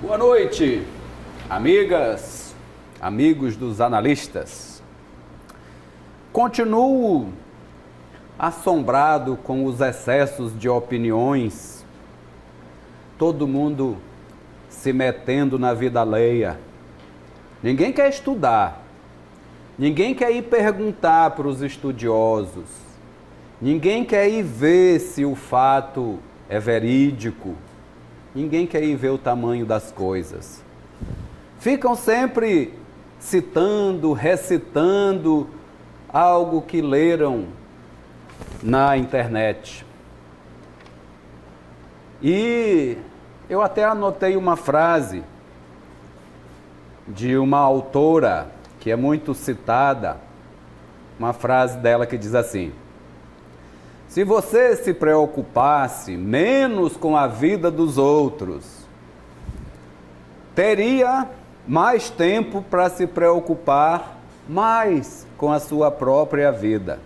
Boa noite, amigas, amigos dos analistas. Continuo assombrado com os excessos de opiniões, todo mundo se metendo na vida alheia. Ninguém quer estudar, ninguém quer ir perguntar para os estudiosos, ninguém quer ir ver se o fato é verídico. Ninguém quer ir ver o tamanho das coisas. Ficam sempre citando, recitando algo que leram na internet. E eu até anotei uma frase de uma autora que é muito citada, uma frase dela que diz assim: se você se preocupasse menos com a vida dos outros, teria mais tempo para se preocupar mais com a sua própria vida.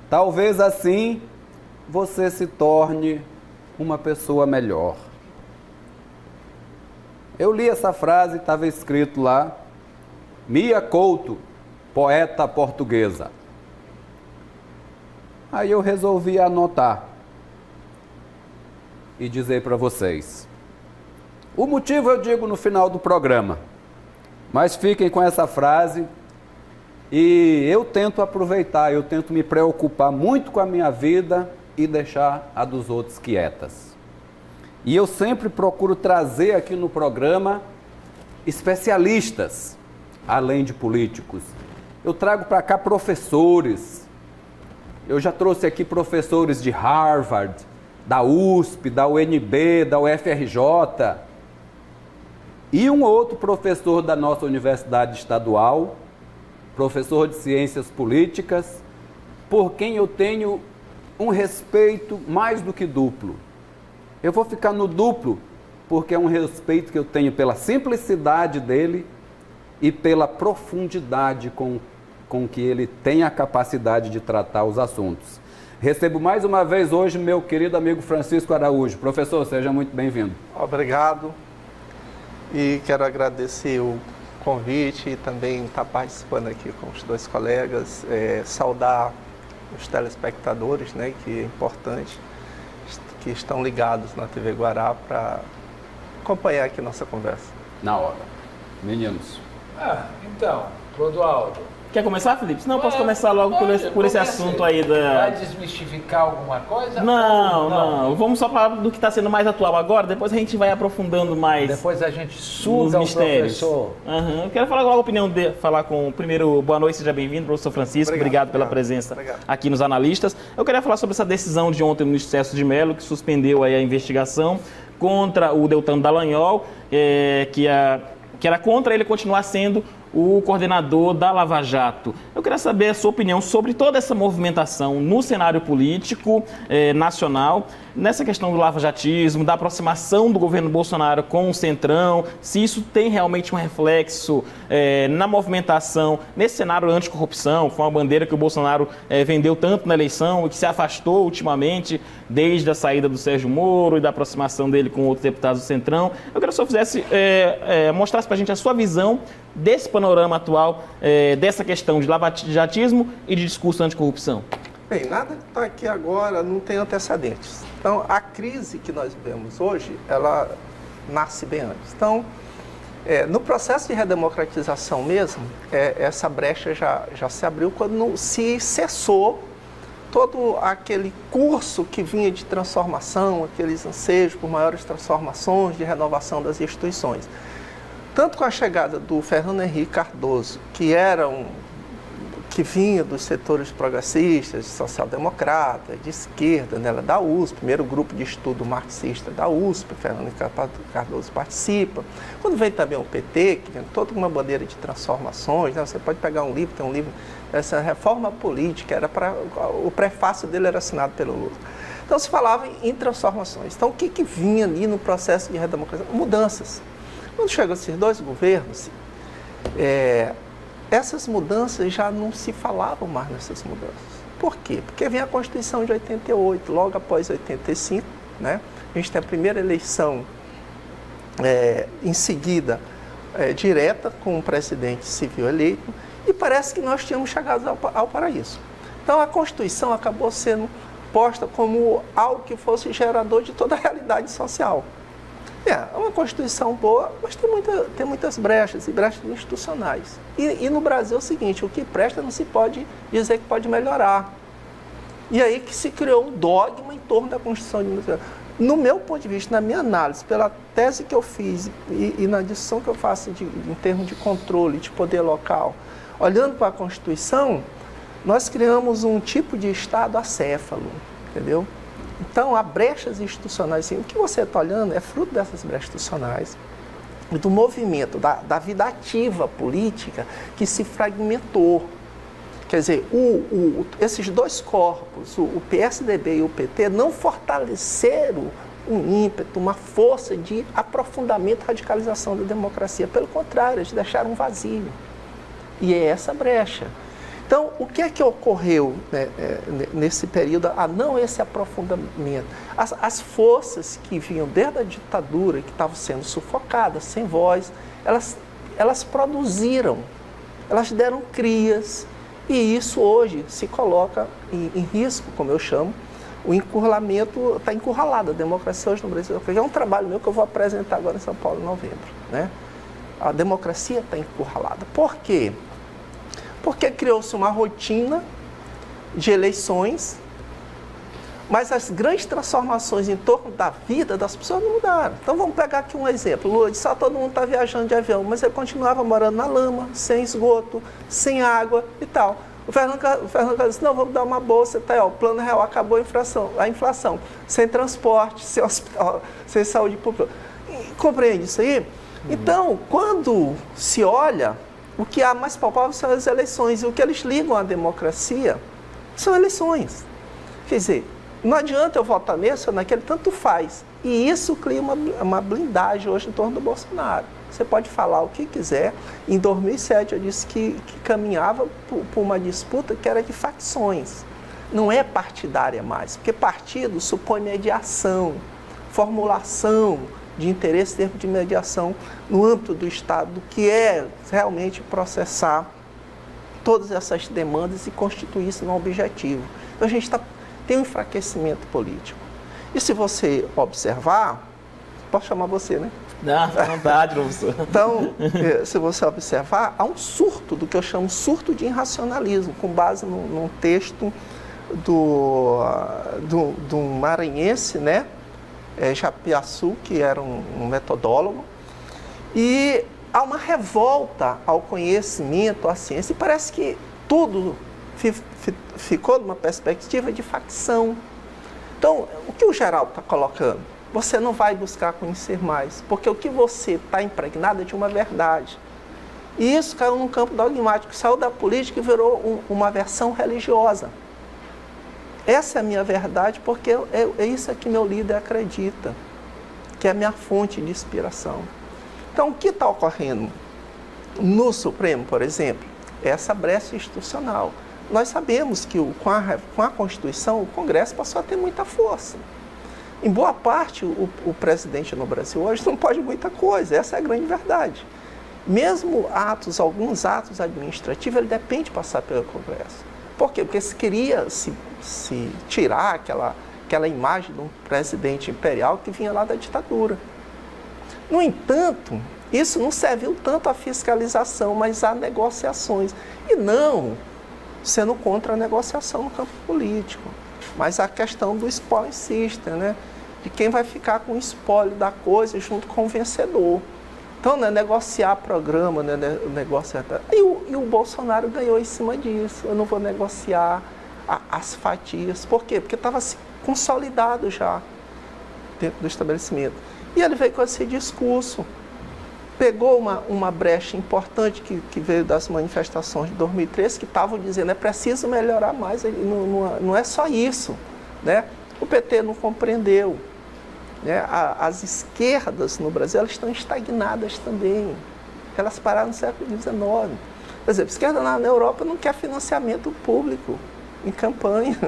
Talvez assim você se torne uma pessoa melhor. Eu li essa frase, estava escrito lá, Mia Couto, poeta portuguesa. Aí eu resolvi anotar e dizer para vocês. O motivo eu digo no final do programa, mas fiquem com essa frase e eu tento aproveitar, eu tento me preocupar muito com a minha vida e deixar a dos outros quietas. E eu sempre procuro trazer aqui no programa especialistas, além de políticos. Eu trago para cá professores. Eu já trouxe aqui professores de Harvard, da USP, da UNB, da UFRJ e um outro professor da nossa universidade estadual, professor de ciências políticas, por quem eu tenho um respeito mais do que duplo. Eu vou ficar no duplo porque é um respeito que eu tenho pela simplicidade dele e pela profundidade com que ele tem a capacidade de tratar os assuntos. Recebo mais uma vez hoje meu querido amigo Francisco Araújo. Professor, seja muito bem-vindo. Obrigado. E quero agradecer o convite e também estar participando aqui com os dois colegas, saudar os telespectadores, né, que é importante, que estão ligados na TV Guará para acompanhar aqui nossa conversa. Na hora. Meninos. Então, Clodoaldo. Quer começar, Felipe? Senão eu posso começar logo por esse assunto aí da... Vai desmistificar alguma coisa? Não. Vamos só falar do que está sendo mais atual agora, depois a gente vai aprofundando mais. Depois a gente suga o professor. Eu quero falar com a opinião dele, falar com o primeiro, boa noite, seja bem-vindo, professor Francisco, obrigado pela presença aqui nos analistas. Eu queria falar sobre essa decisão de ontem no Celso de Mello, que suspendeu aí a investigação contra o Deltan Dallagnol, que era contra ele continuar sendo o coordenador da Lava Jato. Eu queria saber a sua opinião sobre toda essa movimentação no cenário político nacional, nessa questão do lavajatismo, da aproximação do governo Bolsonaro com o Centrão, se isso tem realmente um reflexo na movimentação, nesse cenário anticorrupção, foi uma bandeira que o Bolsonaro vendeu tanto na eleição e que se afastou ultimamente desde a saída do Sérgio Moro e da aproximação dele com outros deputados do Centrão. Eu queria que o senhor fizesse, mostrasse para a gente a sua visão desse panorama atual, dessa questão de lavajatismo e de discurso anticorrupção. Bem, nada que está aqui agora não tem antecedentes. Então, a crise que nós vivemos hoje, ela nasce bem antes. Então, no processo de redemocratização mesmo, essa brecha já se abriu quando se cessou todo aquele curso que vinha de transformação, aqueles anseios por maiores transformações, de renovação das instituições. Tanto com a chegada do Fernando Henrique Cardoso, que vinha dos setores progressistas, social-democrata, de esquerda, né, da USP, primeiro grupo de estudo marxista da USP, Fernando Henrique Cardoso participa. Quando vem também o PT, que vem toda uma bandeira de transformações, né, você pode pegar um livro, tem um livro, essa reforma política, o prefácio dele era assinado pelo Lula. Então se falava em transformações. Então o que vinha ali no processo de redemocratização? Mudanças. Quando chegam esses dois governos, essas mudanças já não se falavam mais nessas mudanças. Por quê? Porque vem a Constituição de 88, logo após 85, né? A gente tem a primeira eleição em seguida, direta com o presidente civil eleito, e parece que nós tínhamos chegado ao paraíso. Então, a Constituição acabou sendo posta como algo que fosse gerador de toda a realidade social. É uma Constituição boa, mas tem muitas brechas, e brechas institucionais. E no Brasil é o seguinte, o que presta não se pode dizer que pode melhorar. E aí que se criou um dogma em torno da Constituição de... No meu ponto de vista, na minha análise, pela tese que eu fiz e na discussão que eu faço em termos de controle, de poder local, olhando para a Constituição, nós criamos um tipo de Estado acéfalo, entendeu? Então, há brechas institucionais. Assim, o que você está olhando é fruto dessas brechas institucionais, do movimento, da vida ativa política que se fragmentou. Quer dizer, esses dois corpos, o PSDB e o PT, não fortaleceram um ímpeto, uma força de aprofundamento e radicalização da democracia. Pelo contrário, eles deixaram um vazio. E é essa brecha. Então, o que é que ocorreu, né, nesse período, não esse aprofundamento? As forças que vinham desde a ditadura, que estavam sendo sufocadas, sem voz, elas produziram, elas deram crias, e isso hoje se coloca em risco, como eu chamo. O encurralamento está encurralado, a democracia hoje no Brasil. É um trabalho meu que eu vou apresentar agora em São Paulo em novembro, né? A democracia está encurralada. Por quê? Porque criou-se uma rotina de eleições, mas as grandes transformações em torno da vida das pessoas não mudaram. Então vamos pegar aqui um exemplo. Lula disse, todo mundo está viajando de avião, mas ele continuava morando na lama, sem esgoto, sem água e tal. O Fernando Carlos disse, não, vamos dar uma bolsa, tá aí, ó, o Plano Real acabou a inflação, sem transporte, sem hospital, sem saúde pública. Compreende isso aí? Então, quando se olha, o que há mais palpável são as eleições, e o que eles ligam à democracia são eleições. Quer dizer, não adianta eu votar nesse ou naquele, tanto faz. E isso cria uma blindagem hoje em torno do Bolsonaro. Você pode falar o que quiser. Em 2007 eu disse que caminhava por uma disputa que era de facções. Não é partidária mais, porque partido supõe mediação, formulação de interesse, termo de mediação no âmbito do Estado, que é realmente processar todas essas demandas e constituir isso num objetivo. Então a gente tem um enfraquecimento político. E se você observar, posso chamar você, né? Não, à vontade, professor. Então, se você observar, há um surto, do que eu chamo surto de irracionalismo, com base num texto do maranhense, né? Japiaçu, que era um metodólogo, e há uma revolta ao conhecimento, à ciência, e parece que tudo ficou numa perspectiva de facção. Então, o que o Geraldo está colocando? Você não vai buscar conhecer mais, porque o que você está impregnado é de uma verdade. E isso caiu num campo dogmático, saiu da política e virou uma versão religiosa. Essa é a minha verdade, porque é isso que meu líder acredita, que é a minha fonte de inspiração. Então, o que está ocorrendo no Supremo, por exemplo, é essa brecha institucional. Nós sabemos que com a Constituição, o Congresso passou a ter muita força. Em boa parte, o presidente no Brasil hoje não pode muita coisa, essa é a grande verdade. Mesmo alguns atos administrativos, ele depende de passar pelo Congresso. Por quê? Porque se queria se tirar aquela imagem de um presidente imperial que vinha lá da ditadura. No entanto, isso não serviu tanto à fiscalização, mas a negociações. E não sendo contra a negociação no campo político, mas a questão do spoiling system, né? De quem vai ficar com o espólio da coisa junto com o vencedor. Então, né, negociar programa, né, negociar... E o Bolsonaro ganhou em cima disso. Eu não vou negociar as fatias. Por quê? Porque estava consolidado já dentro do estabelecimento. E ele veio com esse discurso. Pegou uma brecha importante que veio das manifestações de 2013, que estavam dizendo, é preciso melhorar mais, não é só isso, né? O PT não compreendeu, né? As esquerdas no Brasil, elas estão estagnadas também, elas pararam no século XIX. Por exemplo, a esquerda na Europa não quer financiamento público em campanha,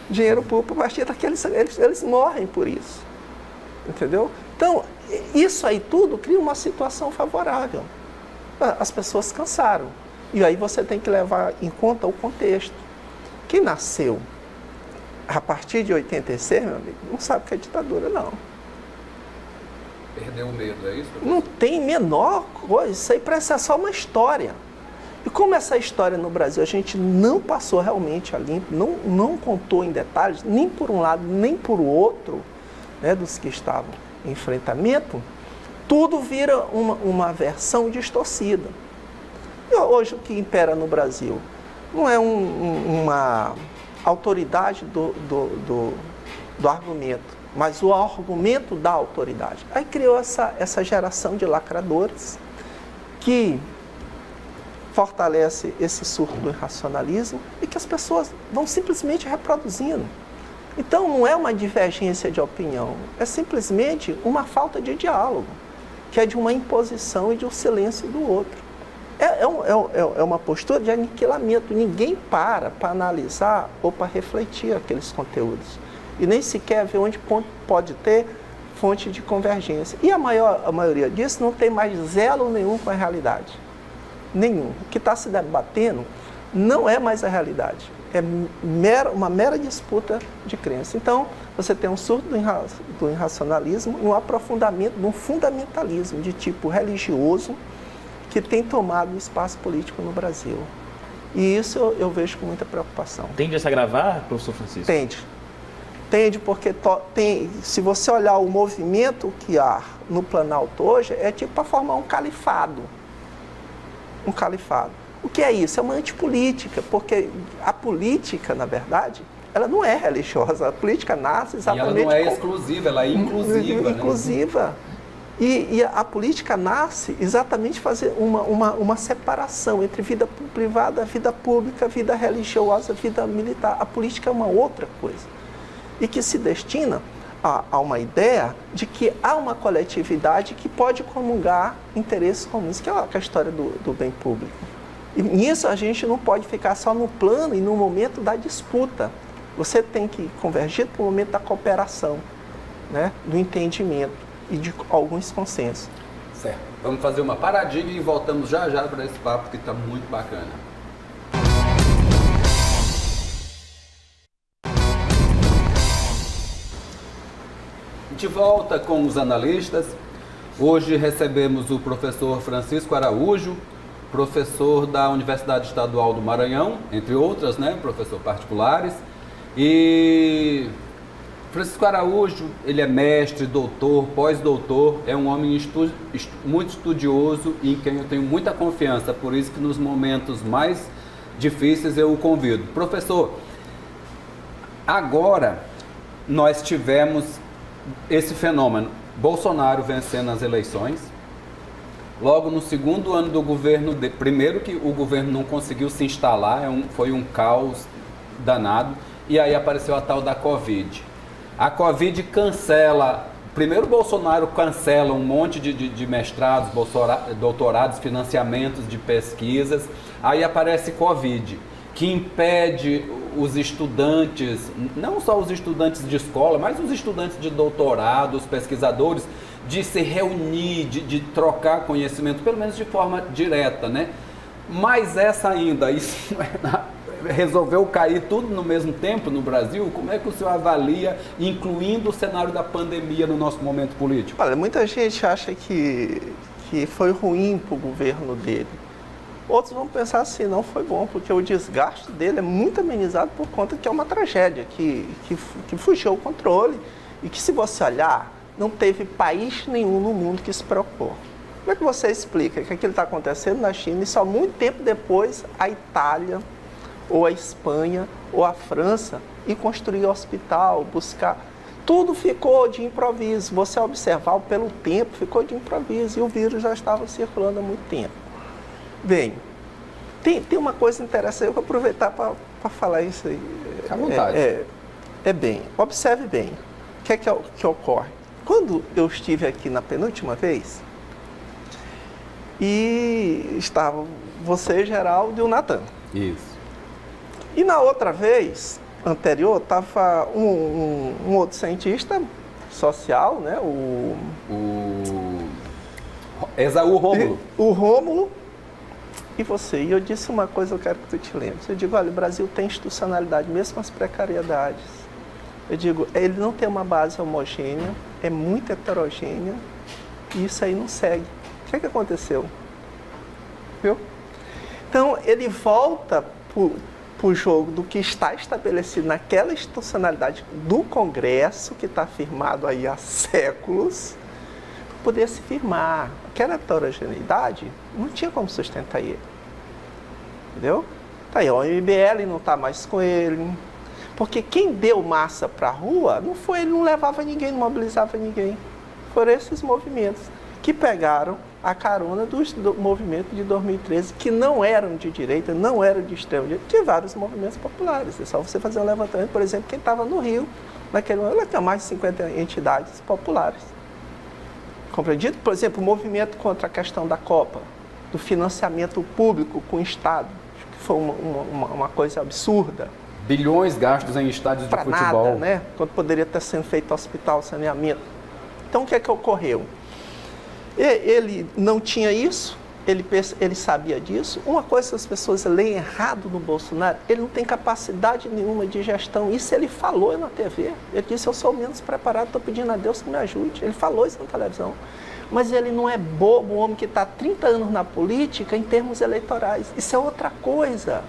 dinheiro público, a partir daqueles, eles morrem por isso, entendeu? Então, isso aí tudo cria uma situação favorável. As pessoas cansaram. E aí você tem que levar em conta o contexto. Quem nasceu a partir de 86, meu amigo, não sabe o que é ditadura, não. Perdeu o medo, é isso? Não tem menor coisa. Isso aí parece só uma história. E como essa história no Brasil a gente não passou realmente a limpo, não contou em detalhes, nem por um lado, nem por outro, né, dos que estavam em enfrentamento, tudo vira uma versão distorcida. E hoje o que impera no Brasil não é uma autoridade do argumento, mas o argumento da autoridade. Aí criou essa geração de lacradores que fortalece esse surto do irracionalismo e que as pessoas vão simplesmente reproduzindo. Então não é uma divergência de opinião, é simplesmente uma falta de diálogo, que é de uma imposição e de um silêncio do outro. É uma postura de aniquilamento. Ninguém para analisar ou para refletir aqueles conteúdos. E nem sequer vê onde pode ter fonte de convergência. E a maioria disso não tem mais zelo nenhum com a realidade. Nenhum. O que está se debatendo não é mais a realidade. É uma mera disputa de crença. Então, você tem um surto do irracionalismo e um aprofundamento de um fundamentalismo de tipo religioso que tem tomado o espaço político no Brasil. E isso eu vejo com muita preocupação. Tende a se agravar, professor Francisco? Tende porque se você olhar o movimento que há no Planalto hoje, é tipo para formar um califado. Um califado. O que é isso? É uma antipolítica, porque a política, na verdade, ela não é religiosa. A política nasce exatamente... E ela não é exclusiva, ela é inclusiva. Inclusiva. Né? E a política nasce exatamente fazer uma separação entre vida privada, vida pública, vida religiosa, vida militar. A política é uma outra coisa. E que se destina a uma ideia de que há uma coletividade que pode comungar interesses comuns, que é a história do bem público. E nisso a gente não pode ficar só no plano e no momento da disputa. Você tem que convergir para o momento da cooperação, né? Do entendimento e de alguns consensos. Certo. Vamos fazer uma paradinha e voltamos já para esse papo que está muito bacana. De volta com os analistas. Hoje recebemos o professor Francisco Araújo, professor da Universidade Estadual do Maranhão, entre outras, né, professor particulares. E Francisco Araújo, ele é mestre, doutor, pós-doutor, é um homem muito estudioso e em quem eu tenho muita confiança, por isso que nos momentos mais difíceis eu o convido. Professor, agora nós tivemos esse fenômeno, Bolsonaro vencendo as eleições, logo no segundo ano do governo, primeiro que o governo não conseguiu se instalar, foi um caos danado, e aí apareceu a tal da Covid. A Covid cancela, primeiro Bolsonaro cancela um monte de mestrados, doutorados, financiamentos de pesquisas, aí aparece Covid, que impede os estudantes, não só os estudantes de escola, mas os estudantes de doutorado, os pesquisadores, de se reunir, de trocar conhecimento, pelo menos de forma direta, né? Mas essa ainda, isso resolveu cair tudo no mesmo tempo no Brasil? Como é que o senhor avalia, incluindo o cenário da pandemia no nosso momento político? Olha, muita gente acha que foi ruim para o governo dele. Outros vão pensar assim, não foi bom, porque o desgaste dele é muito amenizado por conta que é uma tragédia, que fugiu ao controle e que, se você olhar, não teve país nenhum no mundo que se preocupou. Como é que você explica que aquilo está acontecendo na China e só muito tempo depois a Itália, ou a Espanha, ou a França, e construir hospital, buscar... Tudo ficou de improviso. Você observar pelo tempo, ficou de improviso e o vírus já estava circulando há muito tempo. Bem, tem uma coisa interessante, eu vou aproveitar para falar isso aí. Fique à vontade. Bem, observe bem. O que é que ocorre? Quando eu estive aqui na penúltima vez, e estava você, Geraldo, e o Natan. Isso. E na outra vez, anterior, estava um outro cientista, social, né? Esaú Rômulo. O Rômulo e você. E eu disse uma coisa, eu quero que tu te lembres. Eu digo, olha, o Brasil tem institucionalidade, mesmo as precariedades. Eu digo, ele não tem uma base homogênea, é muito heterogênea, e isso aí não segue. O que é que aconteceu? Viu? Então, ele volta para o jogo do que está estabelecido naquela institucionalidade do Congresso, que está firmado aí há séculos, para poder se firmar. Aquela heterogeneidade não tinha como sustentar ele. Entendeu? Tá aí, o MBL não está mais com ele. Porque quem deu massa para a rua não foi ele, não levava ninguém, não mobilizava ninguém. Foram esses movimentos que pegaram a carona do movimento de 2013, que não eram de direita, não eram de extrema direita, de vários movimentos populares. É só você fazer um levantamento, por exemplo, quem estava no Rio, naquele momento, tinha mais de 50 entidades populares. Compreendido? Por exemplo, o movimento contra a questão da Copa, do financiamento público com o Estado, que foi uma coisa absurda. Bilhões gastos em estádios de futebol. Nada, né? Quando poderia estar sendo feito hospital, saneamento. Então, o que é que ocorreu? Ele não tinha isso, ele sabia disso. Uma coisa que as pessoas leem errado no Bolsonaro, ele não tem capacidade nenhuma de gestão. Isso ele falou na TV. Ele disse, eu sou menos preparado, estou pedindo a Deus que me ajude. Ele falou isso na televisão. Mas ele não é bobo, um homem que está há 30 anos na política em termos eleitorais. Isso é outra coisa.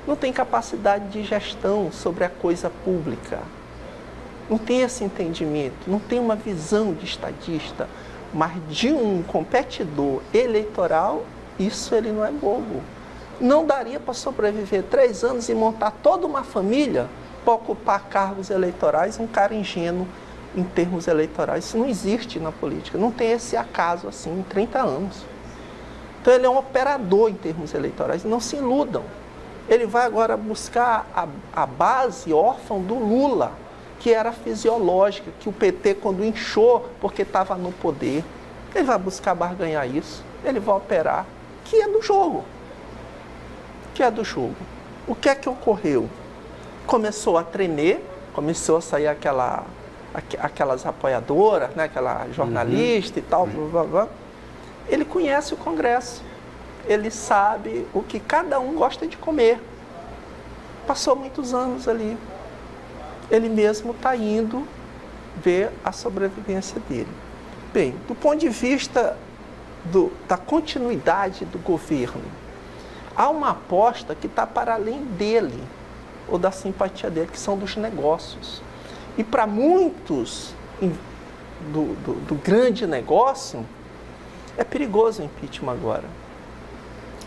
Não tem capacidade de gestão sobre a coisa pública. Não tem esse entendimento, não tem uma visão de estadista. Mas de um competidor eleitoral, isso ele não é bobo. Não daria para sobreviver 3 anos e montar toda uma família para ocupar cargos eleitorais, um cara ingênuo em termos eleitorais. Isso não existe na política, não tem esse acaso assim em 30 anos. Então ele é um operador em termos eleitorais, não se iludam. Ele vai agora buscar a base órfã do Lula, que era fisiológica, que o PT, quando inchou, porque estava no poder, ele vai buscar barganhar isso, ele vai operar, que é do jogo. Que é do jogo. O que é que ocorreu? Começou a tremer, começou a sair aquelas apoiadoras, né, aquela jornalista e tal, blá, blá, blá. Ele conhece o Congresso, ele sabe o que cada um gosta de comer. Passou muitos anos ali. Ele mesmo está indo ver a sobrevivência dele. Bem, do ponto de vista da continuidade do governo, há uma aposta que está para além dele, ou da simpatia dele, que são dos negócios. E para muitos do grande negócio, é perigoso o impeachment agora.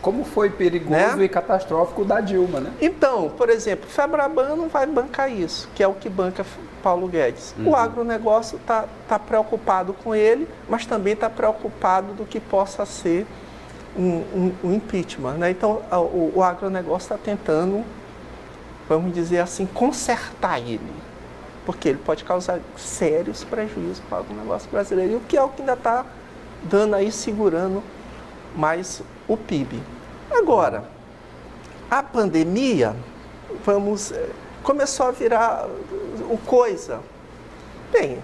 Como foi perigoso, né? E catastrófico da Dilma, né? Então, por exemplo, Febraban não vai bancar isso, que é o que banca Paulo Guedes. O agronegócio está preocupado com ele, mas também está preocupado do que possa ser um impeachment, né? Então, o agronegócio está tentando, vamos dizer assim, consertar ele, porque ele pode causar sérios prejuízos para o agronegócio brasileiro, e o que é o que ainda está dando aí, segurando mais o PIB. Agora, a pandemia, começou a virar coisa. Bem,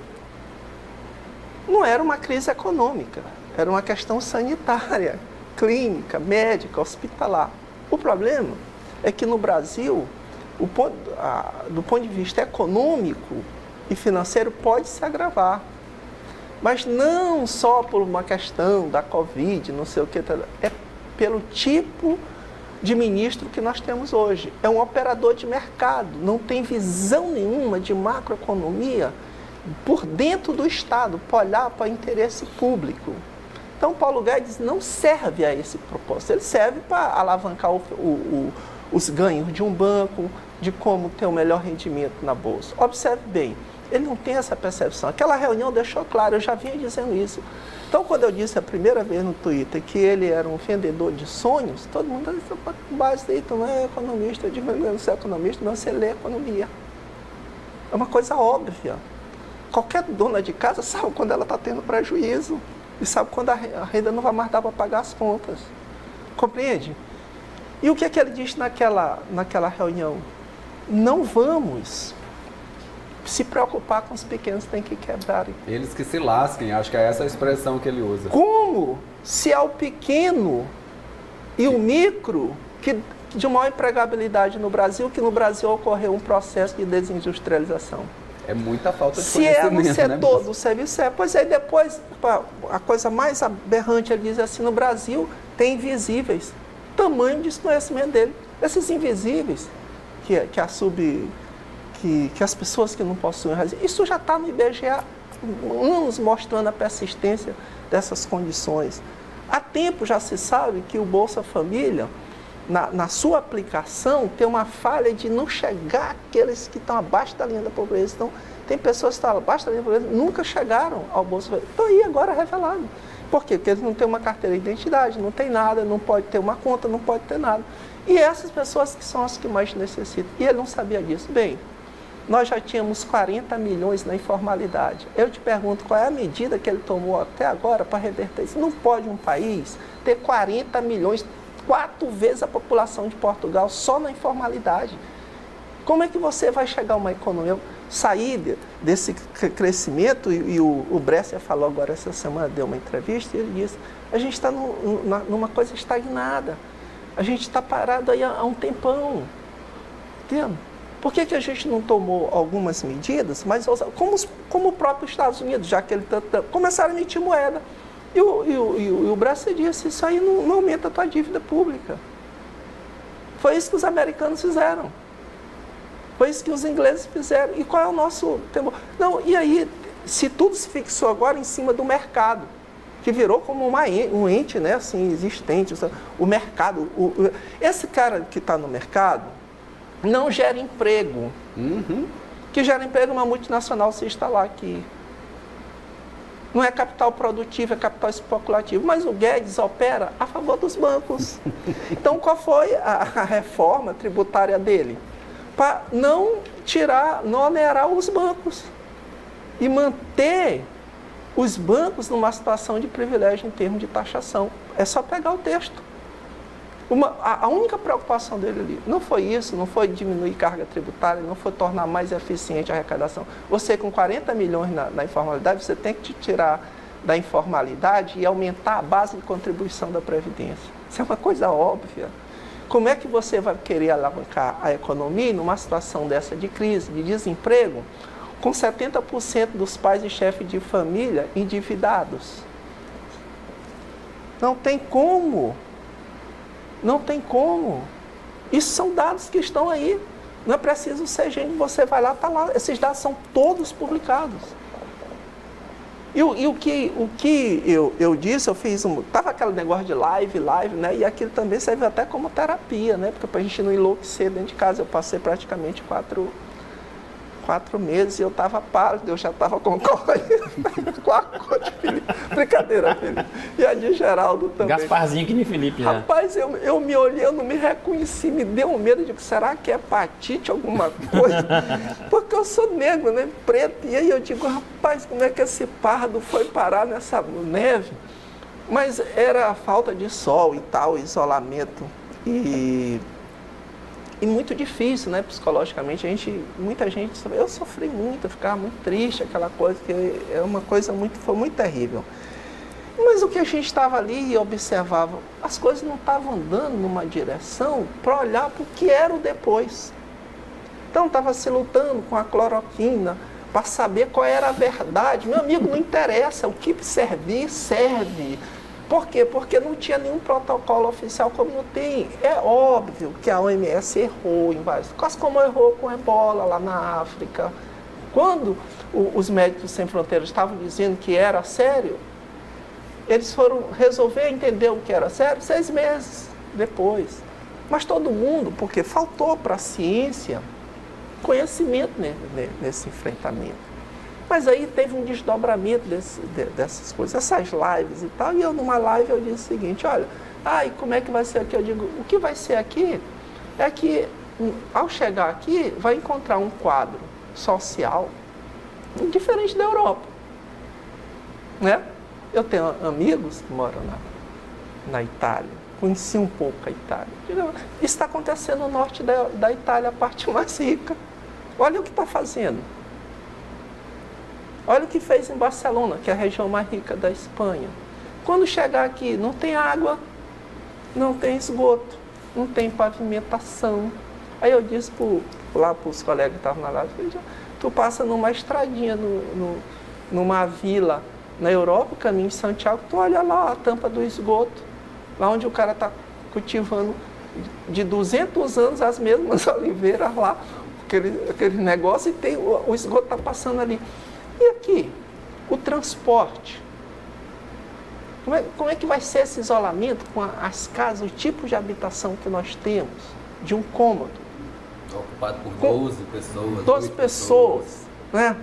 não era uma crise econômica, era uma questão sanitária, clínica, médica, hospitalar. O problema é que no Brasil, do ponto de vista econômico e financeiro, pode se agravar. Mas não só por uma questão da Covid, não sei o que, é pelo tipo de ministro que nós temos hoje. É um operador de mercado, não tem visão nenhuma de macroeconomia por dentro do Estado, para olhar para o interesse público. Então, Paulo Guedes não serve a esse propósito, ele serve para alavancar os ganhos de um banco, de como ter o melhor rendimento na Bolsa. Observe bem, ele não tem essa percepção. Aquela reunião deixou claro, eu já vinha dizendo isso. Então, quando eu disse a primeira vez no Twitter que ele era um vendedor de sonhos, todo mundo disse, base daí, tu não é economista. Eu digo, eu não sou economista, mas você lê economia. É uma coisa óbvia. Qualquer dona de casa sabe quando ela está tendo prejuízo e sabe quando a renda não vai mais dar para pagar as contas. Compreende? E o que é que ele disse naquela reunião? Não vamos se preocupar com os pequenos, tem que quebrar. Eles que se lasquem, acho que é essa a expressão que ele usa. Como? Se é o pequeno e o micro que de maior empregabilidade no Brasil, que no Brasil ocorreu um processo de desindustrialização. É muita falta de se conhecimento, no setor do serviço, pois aí depois, a coisa mais aberrante, ele diz assim, no Brasil tem invisíveis, tamanho desconhecimento dele. Esses invisíveis, que as pessoas que não possuem razão, isso já está no IBGE há anos mostrando a persistência dessas condições. Há tempo já se sabe que o Bolsa Família, na sua aplicação, tem uma falha de não chegar àqueles que estão abaixo da linha da pobreza. Então, tem pessoas que estão abaixo da linha da pobreza nunca chegaram ao Bolsa Família. Então, aí agora é revelado. Por quê? Porque eles não têm uma carteira de identidade, não tem nada, não pode ter uma conta, não pode ter nada. E essas pessoas que são as que mais necessitam. E ele não sabia disso. Bem, nós já tínhamos 40 milhões na informalidade. Eu te pergunto, qual é a medida que ele tomou até agora para reverter isso? Não pode um país ter 40 milhões, 4 vezes a população de Portugal só na informalidade. Como é que você vai chegar a uma economia, sair desse crescimento? E o Brescia falou agora essa semana, deu uma entrevista, e ele disse, a gente está numa coisa estagnada. A gente está parado aí há um tempão. Entende? Por que a gente não tomou algumas medidas? Mas como o próprio Estados Unidos, já que ele começaram a emitir moeda. E o Brescia disse, isso aí não aumenta a tua dívida pública. Foi isso que os americanos fizeram. Foi isso que os ingleses fizeram. E qual é o nosso temor? Não, e aí, se tudo se fixou agora em cima do mercado, que virou como um ente, né, assim, existente, o mercado. Esse cara que está no mercado não gera emprego. Que gera emprego uma multinacional se instalar aqui. Não é capital produtivo, é capital especulativo. Mas o Guedes opera a favor dos bancos. Então, qual foi a reforma tributária dele? Para não onerar os bancos e manter os bancos numa situação de privilégio em termos de taxação. É só pegar o texto. A única preocupação dele ali não foi isso, não foi diminuir carga tributária, não foi tornar mais eficiente a arrecadação. Você com 40 milhões na informalidade, você tem que te tirar da informalidade e aumentar a base de contribuição da Previdência. Isso é uma coisa óbvia. Como é que você vai querer alavancar a economia numa situação dessa de crise, de desemprego, com 70% dos pais e chefes de família endividados? Não tem como. Não tem como. Isso são dados que estão aí. Não é preciso ser gente, você vai lá, está lá. Esses dados são todos publicados. E o que eu disse, eu fiz estava aquele negócio de live, né? E aquilo também serve até como terapia, né? Porque para a gente não enlouquecer dentro de casa, eu passei praticamente 4 meses e eu estava pálido, eu já estava com a cor de Felipe. Brincadeira, Felipe. E a de Geraldo também. Gasparzinho que nem Felipe, né? Rapaz, eu me olhei, eu não me reconheci, me deu um medo, digo, será que é hepatite, alguma coisa? Porque eu sou negro, né? Preto. E aí eu digo, rapaz, como é que esse pardo foi parar nessa neve? Mas era a falta de sol e tal, isolamento. E muito difícil, né, psicologicamente. Muita gente, eu sofri muito, eu ficava muito triste, aquela coisa que é uma coisa foi muito terrível. Mas o que a gente estava ali e observava, as coisas não estavam andando numa direção para olhar para o que era o depois. Então estava se lutando com a cloroquina para saber qual era a verdade. Meu amigo, não interessa, o que servir, serve. Por quê? Porque não tinha nenhum protocolo oficial como não tem. É óbvio que a OMS errou em vários casos, como errou com a ebola lá na África. Quando os Médicos Sem Fronteiras estavam dizendo que era sério, eles foram resolver entender o que era sério 6 meses depois. Mas todo mundo, porque faltou para a ciência conhecimento nesse enfrentamento. Mas aí teve um desdobramento dessas coisas, essas lives e tal. E eu numa live eu disse o seguinte, olha, e como é que vai ser aqui? Eu digo, o que vai ser aqui é que ao chegar aqui vai encontrar um quadro social diferente da Europa. Né? Eu tenho amigos que moram na Itália, conheci um pouco a Itália. Isso está acontecendo no norte da Itália, a parte mais rica. Olha o que está fazendo. Olha o que fez em Barcelona, que é a região mais rica da Espanha. Quando chegar aqui, não tem água, não tem esgoto, não tem pavimentação. Aí eu disse lá para os colegas que estavam na live, tu passa numa estradinha, numa vila na Europa, o caminho de Santiago, tu olha lá a tampa do esgoto, lá onde o cara está cultivando de 200 anos as mesmas oliveiras lá, aquele negócio, e tem, o esgoto está passando ali. E aqui, o transporte. Como é que vai ser esse isolamento com as casas, o tipo de habitação que nós temos, de um cômodo? Ocupado por 12 pessoas. 12 pessoas, né?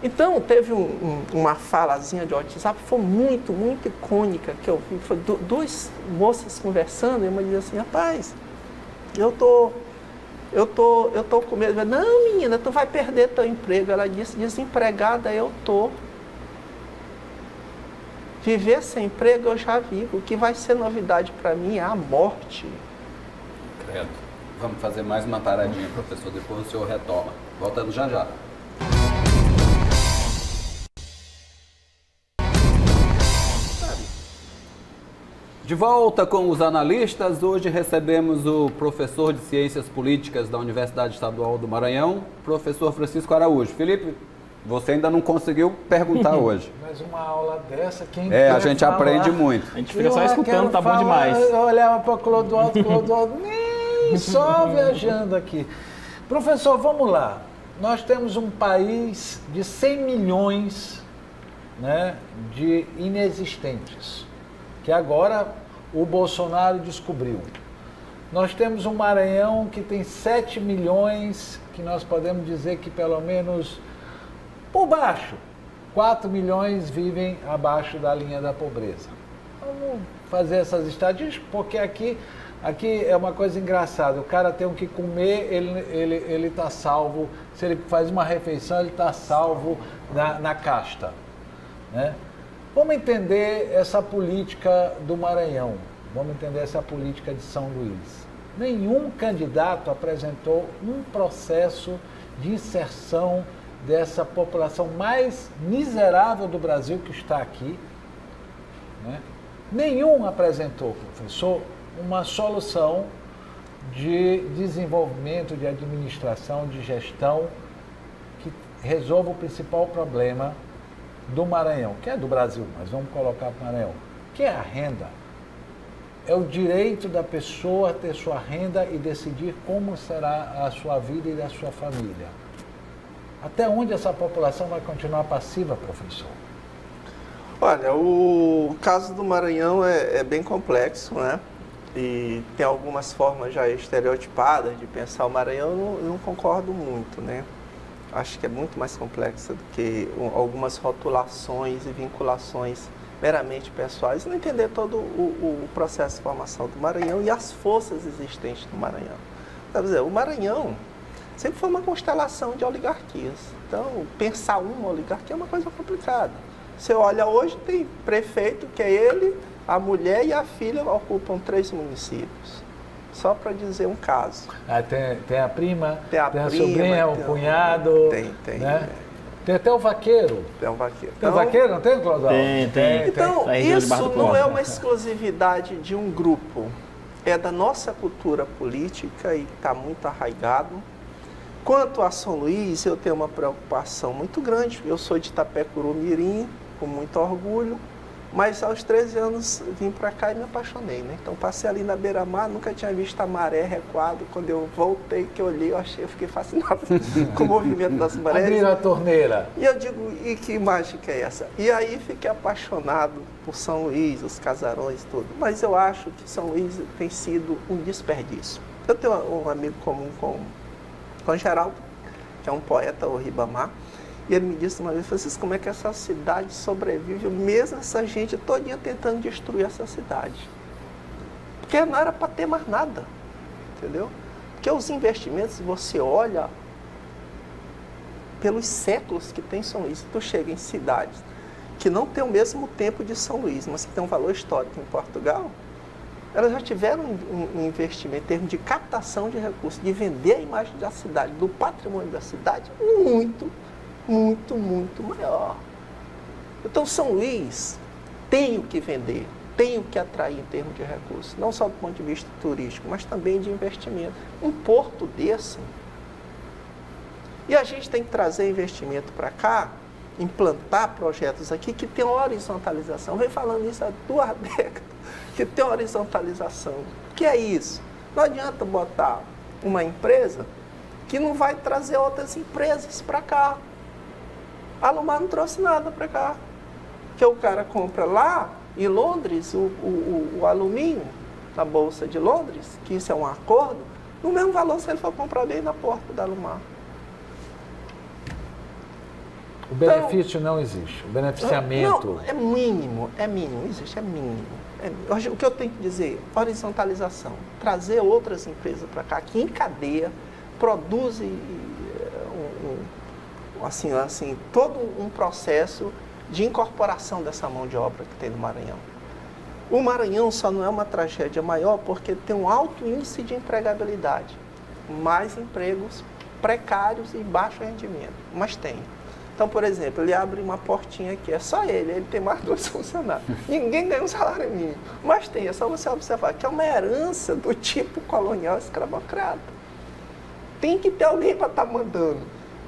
Então, teve uma falazinha de WhatsApp, foi muito, muito icônica, que eu vi. Foi duas moças conversando, e uma dizia assim, rapaz, eu tô com medo. Não, menina, tu vai perder teu emprego. Ela disse, desempregada eu tô. Viver sem emprego eu já vivo. O que vai ser novidade para mim é a morte. Credo. Vamos fazer mais uma paradinha, professor, depois o senhor retoma. Voltando já já. De volta com os analistas, hoje recebemos o professor de Ciências Políticas da Universidade Estadual do Maranhão, professor Francisco Araújo. Felipe, você ainda não conseguiu perguntar hoje. Mas uma aula dessa, quem a gente falar, aprende muito. A gente fica só escutando, tá bom demais. Eu olhava para o Clodoaldo, nem só viajando aqui. Professor, vamos lá. Nós temos um país de 100 milhões, né, de inexistentes, que agora o Bolsonaro descobriu. Nós temos um Maranhão que tem 7 milhões, que nós podemos dizer que pelo menos por baixo, 4 milhões vivem abaixo da linha da pobreza. Vamos fazer essas estatísticas, porque aqui é uma coisa engraçada, o cara tem o que comer, ele está salvo, se ele faz uma refeição, ele está salvo na casta, né? Vamos entender essa política do Maranhão, vamos entender essa política de São Luís. Nenhum candidato apresentou um processo de inserção dessa população mais miserável do Brasil que está aqui, né? Nenhum apresentou, professor, uma solução de desenvolvimento, de administração, de gestão que resolva o principal problema do Maranhão, que é do Brasil, mas vamos colocar para o Maranhão, que é a renda. É o direito da pessoa ter sua renda e decidir como será a sua vida e da sua família. Até onde essa população vai continuar passiva, professor? Olha, o caso do Maranhão é bem complexo, né? E tem algumas formas já estereotipadas de pensar o Maranhão, eu não concordo muito, né? Acho que é muito mais complexa do que algumas rotulações e vinculações meramente pessoais, e não entender todo o processo de formação do Maranhão e as forças existentes no Maranhão. Quer dizer, o Maranhão sempre foi uma constelação de oligarquias. Então, pensar uma oligarquia é uma coisa complicada. Você olha hoje, tem prefeito que é ele, a mulher e a filha ocupam 3 municípios. Só para dizer um caso. Tem a prima, tem a prima, sobrinha, o cunhado. Tem. Né? Tem até o vaqueiro. Tem um vaqueiro. Tem o vaqueiro, não tem, Clodoaldo? Tem. Então, isso não é uma exclusividade de um grupo. É da nossa cultura política e está muito arraigado. Quanto a São Luís, eu tenho uma preocupação muito grande. Eu sou de Itapecuru-Mirim, com muito orgulho. Mas aos 13 anos vim para cá e me apaixonei, né? Então passei ali na beira-mar, nunca tinha visto a maré recuado. Quando eu voltei, que eu olhei, eu fiquei fascinado com o movimento das marés. Abriram a torneira. E eu digo, e que mágica é essa? E aí fiquei apaixonado por São Luís, os casarões, tudo. Mas eu acho que São Luís tem sido um desperdício. Eu tenho um amigo comum com Geraldo, que é um poeta, o Ribamar. E ele me disse uma vez, Francisco, como é que essa cidade sobrevive, mesmo essa gente todinha tentando destruir essa cidade? Porque não era para ter mais nada, entendeu? Porque os investimentos, você olha pelos séculos que tem São Luís, tu chega em cidades que não tem o mesmo tempo de São Luís, mas que tem um valor histórico em Portugal, elas já tiveram um investimento em termos de captação de recursos, de vender a imagem da cidade, do patrimônio da cidade, muito muito, muito maior. Então, São Luís tem o que vender, tem o que atrair em termos de recursos, não só do ponto de vista turístico, mas também de investimento. Um porto desse. E a gente tem que trazer investimento para cá, implantar projetos aqui que tem horizontalização. Vem falando isso há 2 décadas, que tem horizontalização. O que é isso? Não adianta botar uma empresa que não vai trazer outras empresas para cá. A Alumar não trouxe nada para cá. Que o cara compra lá em Londres o alumínio na Bolsa de Londres, que isso é um acordo, no mesmo valor se ele for comprar bem na porta da Alumar. O benefício não existe, o beneficiamento... Não, é mínimo, existe, é mínimo. O que eu tenho que dizer? Horizontalização. Trazer outras empresas para cá, que em cadeia produzem assim, todo um processo de incorporação dessa mão de obra que tem no Maranhão. O Maranhão só não é uma tragédia maior porque tem um alto índice de empregabilidade, mais empregos precários e baixo rendimento, mas tem. Então, por exemplo, ele abre uma portinha aqui, é só ele tem mais 2 funcionários. Ninguém ganha um salário mínimo, mas tem, é só você observar que é uma herança do tipo colonial escravocrata. Tem que ter alguém para estar mandando.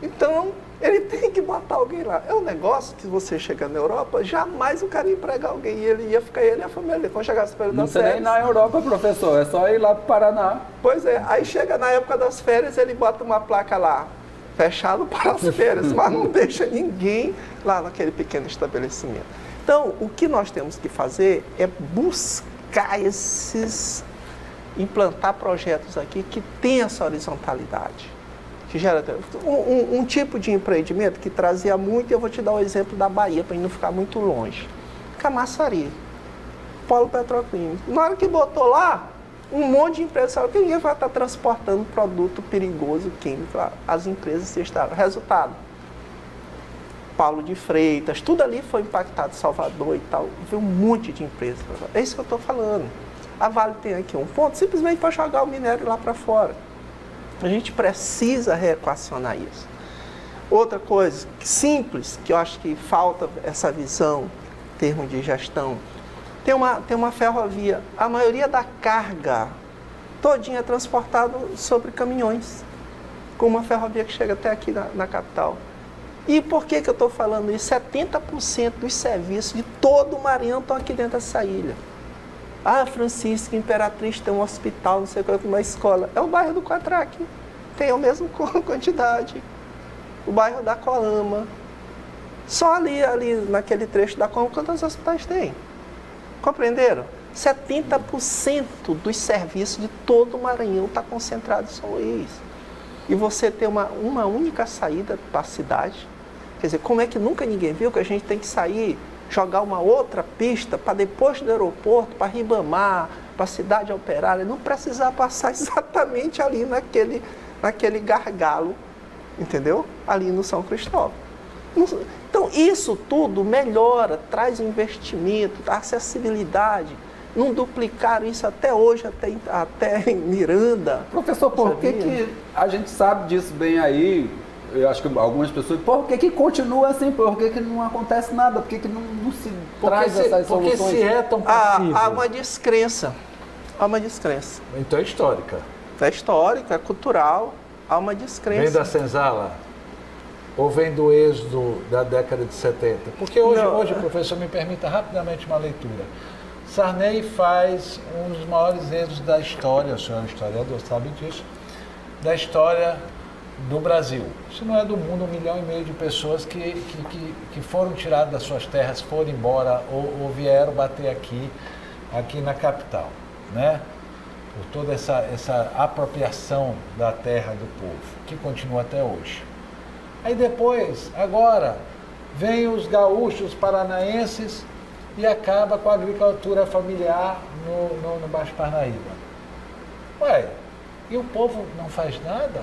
Então, ele tem que botar alguém lá. É um negócio que você chega na Europa, jamais o cara ia empregar alguém, ele ia ficar ele e a família dele. Quando chegasse período das férias... Não sei nem na Europa, professor, é só ir lá para o Paraná. Pois é, aí chega na época das férias, ele bota uma placa lá, fechado para as férias, mas não deixa ninguém lá naquele pequeno estabelecimento. Então, o que nós temos que fazer é buscar implantar projetos aqui que tenham essa horizontalidade. Que gera um tipo de empreendimento que trazia muito, e eu vou te dar o exemplo da Bahia, para não ficar muito longe. Camaçari, polo petroquímico. Na hora que botou lá, um monte de empresas, sabe que ninguém vai estar transportando produto perigoso, químico, as empresas se instalaram. Resultado, Paulo de Freitas, tudo ali foi impactado, Salvador e tal, veio um monte de empresas. É isso que eu estou falando. A Vale tem aqui um ponto, simplesmente para jogar o minério lá para fora. A gente precisa reequacionar isso. Outra coisa simples, que eu acho que falta essa visão em termos de gestão, tem uma ferrovia. A maioria da carga todinha é transportada sobre caminhões, com uma ferrovia que chega até aqui na capital. E por que eu estou falando isso? 70% dos serviços de todo o Maranhão estão aqui dentro dessa ilha. Ah, Francisco, Imperatriz tem um hospital, não sei o que, uma escola. É o bairro do Quatraque, tem a mesma quantidade. O bairro da Coama. Só ali naquele trecho da Coama, quantos hospitais tem? Compreenderam? 70% dos serviços de todo o Maranhão está concentrado em São Luís. E você ter uma única saída para a cidade. Quer dizer, como é que nunca ninguém viu que a gente tem que sair, jogar uma outra pista para depois do aeroporto, para Ribamar, para a cidade operária, não precisar passar exatamente ali naquele gargalo, entendeu? Ali no São Cristóvão. Então, isso tudo melhora, traz investimento, acessibilidade. Não duplicaram isso até hoje, até em Miranda. Professor, por que a gente sabe disso bem aí? Eu acho que algumas pessoas, por que continua assim? Por que não acontece nada? Por que não se traz essas soluções? Porque se é tão passivo. Há uma descrença. Há uma descrença. Então é histórica. É histórica, é cultural. Há uma descrença. Vem da senzala? Ou vem do êxodo da década de 70? Porque hoje, professor, me permita rapidamente uma leitura. Sarney faz um dos maiores êxodos da história, o senhor é um historiador, sabe disso, da história do Brasil. Se não é do mundo, 1,5 milhão de pessoas que foram tiradas das suas terras, foram embora ou vieram bater aqui na capital, né? Por toda essa apropriação da terra do povo, que continua até hoje. Aí depois, agora, vem os gaúchos paranaenses e acaba com a agricultura familiar no Baixo Parnaíba. Ué, e o povo não faz nada?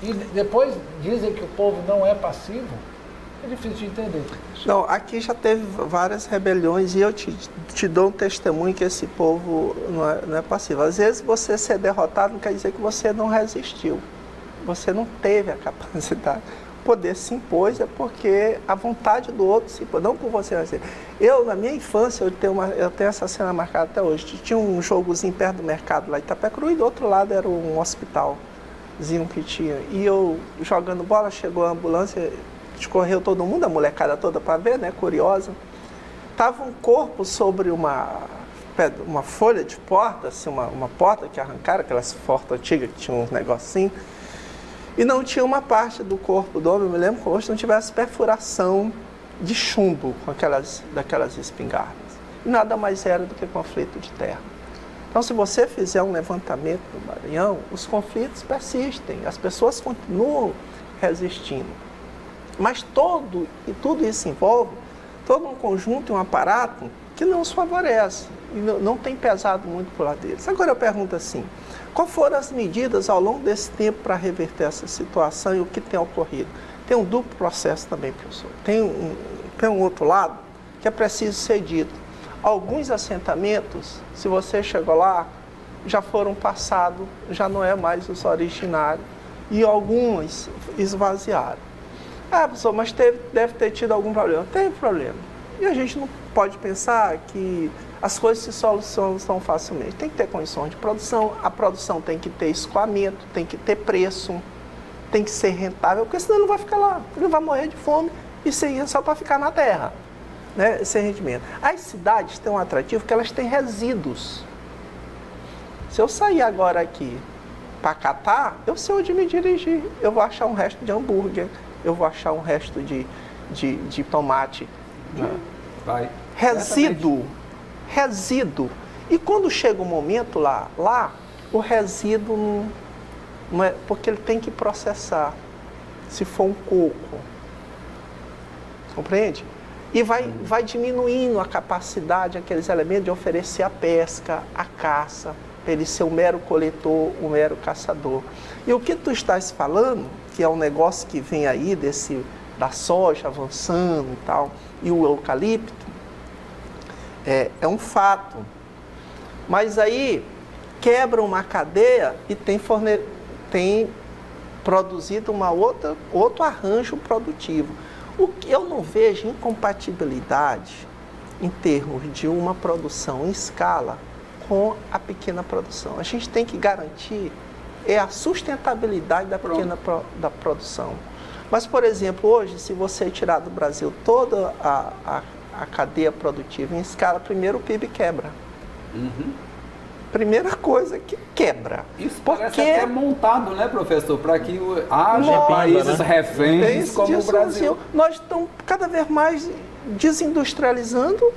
E depois dizem que o povo não é passivo? É difícil de entender. Não, aqui já teve várias rebeliões e eu te dou um testemunho que esse povo não é passivo. Às vezes você ser derrotado não quer dizer que você não resistiu. Você não teve a capacidade. poder se impôs é porque a vontade do outro se impôs, não por você nascer. Eu, na minha infância, eu tenho essa cena marcada até hoje. Tinha um jogozinho perto do mercado lá em Itapecuru e do outro lado era um hospitalzinho que tinha. E eu jogando bola, chegou a ambulância, escorreu todo mundo, a molecada toda para ver, né, curiosa. Tava um corpo sobre uma folha de porta, assim, uma porta que arrancaram, aquelas portas antigas que tinham um negocinho, e não tinha uma parte do corpo do homem, eu me lembro, como hoje não tivesse perfuração de chumbo com daquelas espingardas. E nada mais era do que conflito de terra. Então, se você fizer um levantamento no Maranhão, os conflitos persistem, as pessoas continuam resistindo. Mas tudo isso envolve todo um conjunto e um aparato que não os favorece e não tem pesado muito por lado deles. Agora eu pergunto assim, qual foram as medidas ao longo desse tempo para reverter essa situação e o que tem ocorrido? Tem um duplo processo também, professor. Tem um outro lado que é preciso ser dito. Alguns assentamentos, se você chegou lá, já foram passados, já não é mais os originários, e alguns esvaziaram. Ah, professor, mas deve ter tido algum problema. Teve problema. E a gente não pode pensar que as coisas se solucionam tão facilmente. Tem que ter condições de produção, a produção tem que ter escoamento, tem que ter preço, tem que ser rentável, porque senão ele não vai ficar lá, ele vai morrer de fome e seria só para ficar na terra, né, sem rendimento. As cidades têm um atrativo que elas têm resíduos. Se eu sair agora aqui para catar, eu sei onde me dirigir, eu vou achar um resto de hambúrguer, eu vou achar um resto de tomate. Vai. Resíduo. E quando chega o momento lá o resíduo não é, porque ele tem que processar. Se for um coco, compreende? E vai diminuindo a capacidade, aqueles elementos de oferecer a pesca, a caça, para ele ser um mero coletor, um mero caçador. E o que tu estás falando, que é um negócio que vem aí da soja avançando e tal, e o eucalipto, é um fato. Mas aí quebra uma cadeia e tem produzido outro arranjo produtivo. O que eu não vejo incompatibilidade em termos de uma produção em escala com a pequena produção. A gente tem que garantir a sustentabilidade da pequena da produção. Mas, por exemplo, hoje, se você tirar do Brasil toda a cadeia produtiva em escala, primeiro o PIB quebra. Uhum. Primeira coisa que quebra. Isso parece até montado, né, professor? Para que haja países reféns como o Brasil. Nós estamos cada vez mais desindustrializando,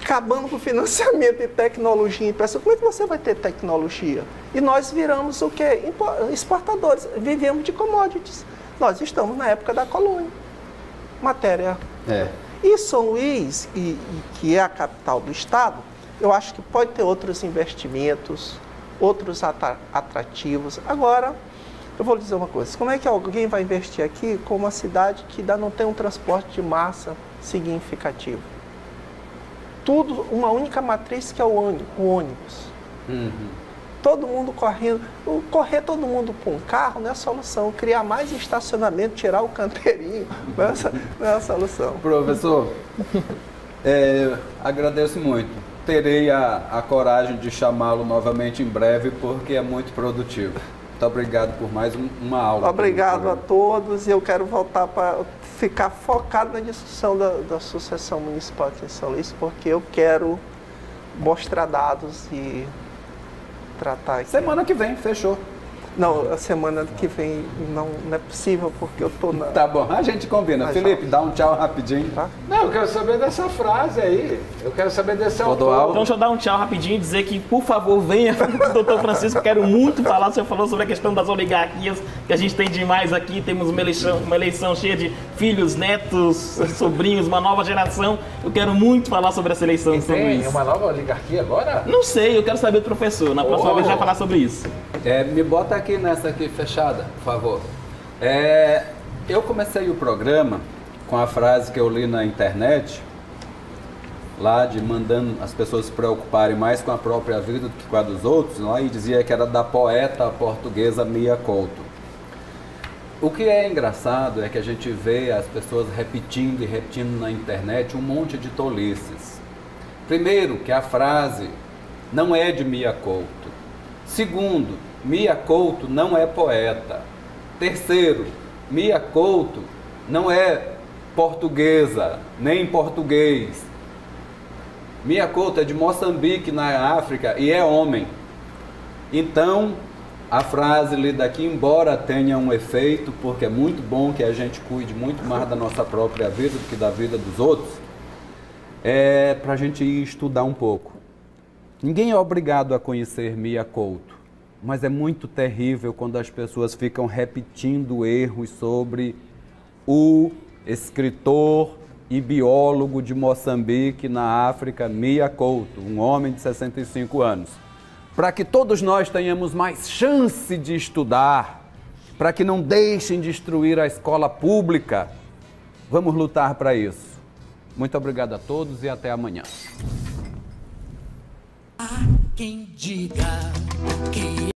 acabando com financiamento e tecnologia em pessoas. Como é que você vai ter tecnologia? E nós viramos o quê? Exportadores. Vivemos de commodities. Nós estamos na época da colônia. Matéria. E São Luís, que é a capital do estado, eu acho que pode ter outros investimentos, outros atrativos. Agora, eu vou dizer uma coisa, como é que alguém vai investir aqui com uma cidade que ainda não tem um transporte de massa significativo? Tudo, uma única matriz que é o ônibus. Todo mundo correndo. Correr todo mundo para um carro não é a solução. Criar mais estacionamento, tirar o canteirinho, não é a solução. Professor, agradeço muito. Terei a coragem de chamá-lo novamente em breve, porque é muito produtivo. Muito obrigado por mais uma aula. Obrigado a todos, e eu quero voltar para ficar focado na discussão da sucessão municipal aqui em São Luís, porque eu quero mostrar dados e tratar aqui. Semana que vem, fechou. Não, a semana que vem não é possível, porque eu estou na... Tá bom, a gente combina. Mas Felipe, dá um tchau rapidinho. Tá? Não, eu quero saber dessa frase aí. Eu quero saber desse autor. Então deixa eu dar um tchau rapidinho e dizer que, por favor, venha, doutor Francisco, quero muito falar. O senhor falou sobre a questão das oligarquias, que a gente tem demais aqui. Temos uma eleição cheia de filhos, netos, sobrinhos, uma nova geração. Eu quero muito falar sobre essa eleição de São Luís. Tem uma nova oligarquia agora? Não sei, eu quero saber do professor. Na próxima vez a gente vai falar sobre isso. Me bota aqui nessa aqui fechada, por favor. Eu comecei o programa com a frase que eu li na internet, lá de mandando as pessoas se preocuparem mais com a própria vida do que com a dos outros, lá, e dizia que era da poeta portuguesa Mia Couto. O que é engraçado é que a gente vê as pessoas repetindo e repetindo na internet um monte de tolices. Primeiro, que a frase não é de Mia Couto. Segundo, Mia Couto não é poeta. Terceiro, Mia Couto não é portuguesa, nem português. Mia Couto é de Moçambique, na África, e é homem. Então, a frase lida aqui, embora tenha um efeito, porque é muito bom que a gente cuide muito mais da nossa própria vida do que da vida dos outros, é para a gente ir estudar um pouco. Ninguém é obrigado a conhecer Mia Couto, mas é muito terrível quando as pessoas ficam repetindo erros sobre o escritor e biólogo de Moçambique, na África, Mia Couto, um homem de 65 anos. Para que todos nós tenhamos mais chance de estudar, para que não deixem destruir a escola pública, vamos lutar para isso. Muito obrigado a todos e até amanhã. Há quem diga que